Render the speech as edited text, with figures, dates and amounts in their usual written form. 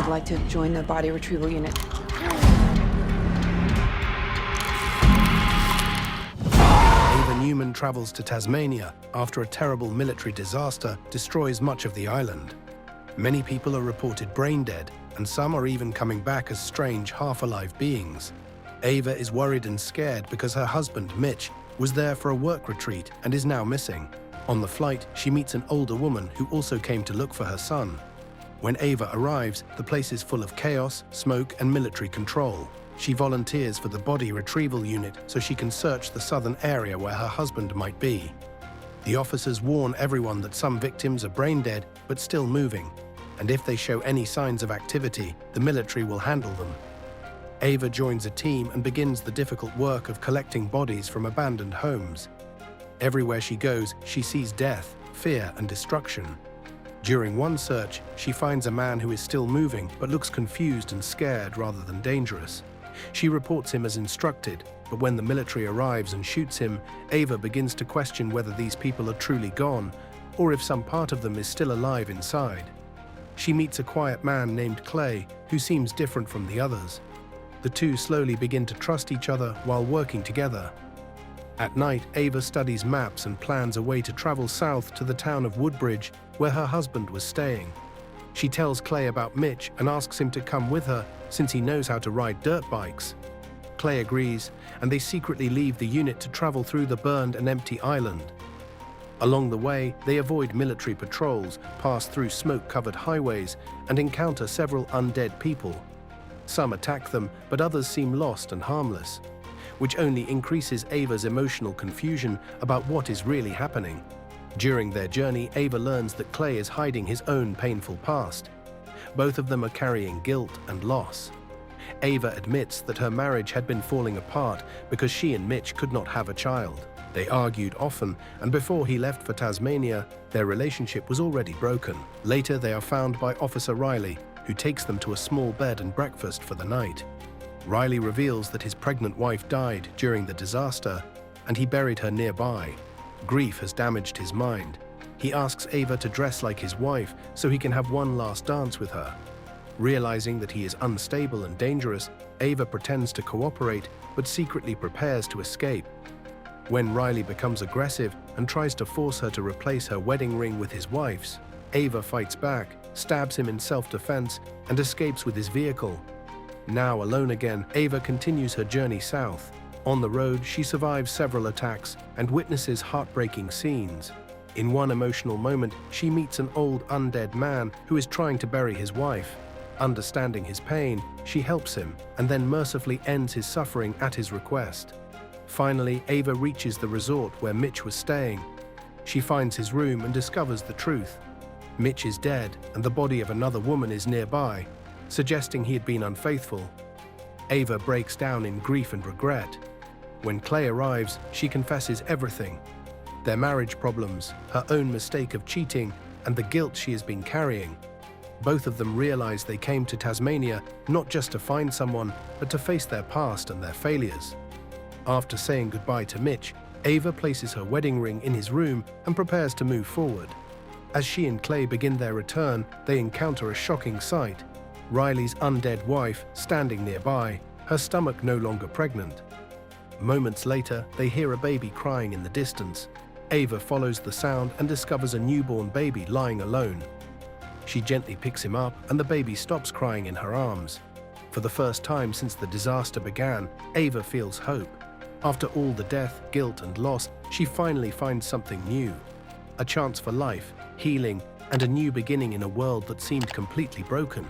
I'd like to join the body retrieval unit. 𝐃𝐢𝐬𝐜𝐸𝐸 travels to Tasmania after a terrible military disaster destroys much of the island. Many people are reported brain dead, and some are even coming back as strange half-alive beings. Ava is worried and scared because her husband, Mitch, was there for a work retreat and is now missing. On the flight, she meets an older woman who also came to look for her son. When Ava arrives, the place is full of chaos, smoke, and military control. She volunteers for the body retrieval unit so she can search the southern area where her husband might be. The officers warn everyone that some victims are brain dead but still moving, and if they show any signs of activity, the military will handle them. Ava joins a team and begins the difficult work of collecting bodies from abandoned homes. Everywhere she goes, she sees death, fear, and destruction. During one search, she finds a man who is still moving but looks confused and scared rather than dangerous. She reports him as instructed, but when the military arrives and shoots him, Ava begins to question whether these people are truly gone or if some part of them is still alive inside. She meets a quiet man named 𝐃𝐢𝐬𝐸𝐸 who seems different from the others. The two slowly begin to trust each other while working together. At night, Ava studies maps and plans a way to travel south to the town of Woodbridge, where her husband was staying. She tells 𝐃𝐢𝐬𝐸𝐸 about Mitch and asks him to come with her since he knows how to ride dirt bikes. 𝐃𝐢𝐬𝐸𝐸 agrees, and they secretly leave the unit to travel through the burned and empty island. Along the way, they avoid military patrols, pass through smoke-covered highways, and encounter several undead people. Some attack them, but others seem lost and harmless, which only increases Ava's emotional confusion about what is really happening. During their journey, Ava learns that 𝐃𝐢𝐬𝐸𝐸 is hiding his own painful past. Both of them are carrying guilt and loss. Ava admits that her marriage had been falling apart because she and Mitch could not have a child. They argued often, and before he left for Tasmania, their relationship was already broken. Later, they are found by Officer Riley, who takes them to a small bed and breakfast for the night. Riley reveals that his pregnant wife died during the disaster, and he buried her nearby. Grief has damaged his mind. He asks Ava to dress like his wife so he can have one last dance with her. Realizing that he is unstable and dangerous, Ava pretends to cooperate but secretly prepares to escape. When Riley becomes aggressive and tries to force her to replace her wedding ring with his wife's, Ava fights back, stabs him in self-defense, and escapes with his vehicle. Now alone again, Ava continues her journey south. On the road, she survives several attacks and witnesses heartbreaking scenes. In one emotional moment, she meets an old undead man who is trying to bury his wife. Understanding his pain, she helps him and then mercifully ends his suffering at his request. Finally, Ava reaches the resort where Mitch was staying. She finds his room and discovers the truth. Mitch is dead and the body of another woman is nearby, suggesting he had been unfaithful. Ava breaks down in grief and regret. When 𝐃𝐢𝐬𝐸𝐸 arrives, she confesses everything: their marriage problems, her own mistake of cheating, and the guilt she has been carrying. Both of them realize they came to Tasmania not just to find someone, but to face their past and their failures. After saying goodbye to Mitch, Ava places her wedding ring in his room and prepares to move forward. As she and 𝐃𝐢𝐬𝐸𝐸 begin their return, they encounter a shocking sight: Riley's undead wife standing nearby, her stomach no longer pregnant. Moments later, they hear a baby crying in the distance. Ava follows the sound and discovers a newborn baby lying alone. She gently picks him up and the baby stops crying in her arms. For the first time since the disaster began, Ava feels hope. After all the death, guilt, and loss, she finally finds something new. A chance for life, healing, and a new beginning in a world that seemed completely broken.